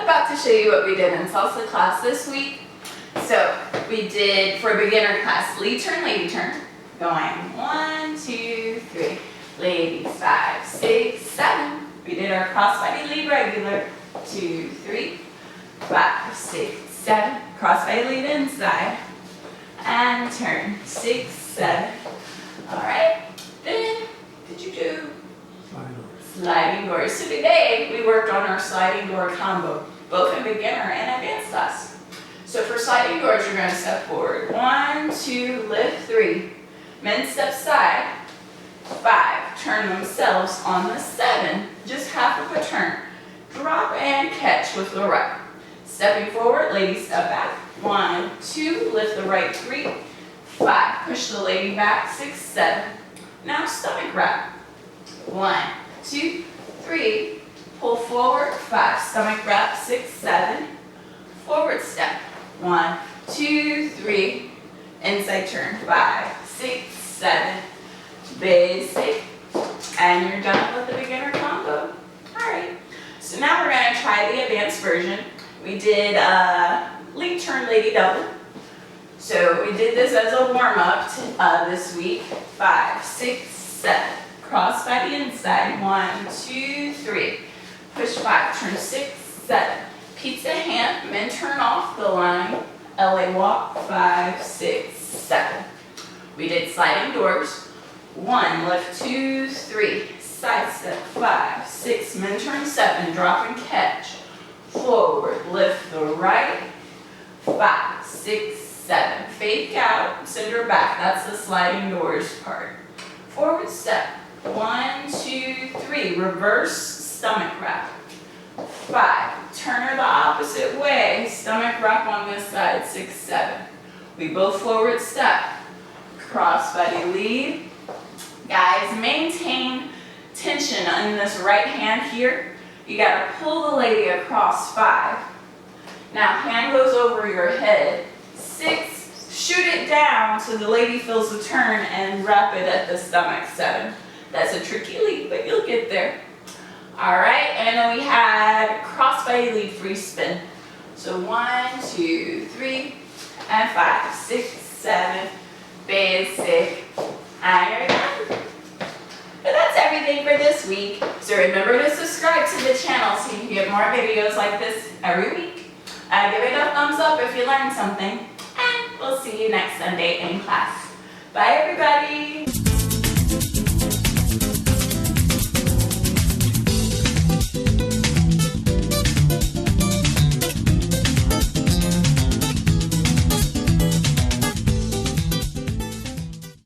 about to show you what we did in salsa class this week. So we did, for a beginner class, lead turn, lady turn. Going 1, 2, 3. Ladies, 5, 6, 7. We did our crossbody lead regular. 2, 3, 5, 6, 7. Crossbody lead inside. And turn. 6, 7. Alright. Then, did you do? Sliding doors. So today we worked on our sliding door combo, both in beginner and advanced class. So for sliding doors, you're going to step forward. 1, 2, lift, 3. Men step side. 5. Turn themselves on the 7. Just half of a turn. Drop and catch with the right. Stepping forward, lady step back. 1, 2, lift the right, 3, 5. Push the lady back, 6, 7. Now stomach wrap. 1, 2, 3. Pull forward, 5. Stomach wrap, 6, 7. Forward step. 1, 2, 3. Inside turn. 5, 6, 7. Basic. And you're done with the beginner combo. Alright. So now we're going to try the advanced version. We did lead turn lady double. So we did this as a warm-up this week. 5, 6, 7. Cross by the inside. 1, 2, 3. Push 5. Turn 6, 7. Pizza hand. Men turn off the line. LA walk. 5, 6, 7. We did sliding doors. 1, lift 2, 3. Side step. 5, 6. Men turn 7. Drop and catch. Forward. Lift the right. 5, 6, 7. Fake out. Send her back. That's the sliding doors part. Forward step. 1, 2, 3. Reverse stomach wrap. 5. Turn her the opposite way. Stomach wrap on this side. 6, 7. We both forward step. Crossbody lead. Guys, maintain tension on this right hand here. You got to pull the lady across. 5. Now hand goes over your head. 6. Shoot it down so the lady feels the turn and wrap it at the stomach. 7. That's a tricky lead, but you'll get there. Alright, and then we had crossbody lead free spin. So 1, 2, 3, and 5, 6, 7. Basic. And you're done. But that's everything for this week. So remember to subscribe to the channel so you can get more videos like this every week. Give it a thumbs up if you learned something. And we'll see you next Sunday in class. Bye everybody.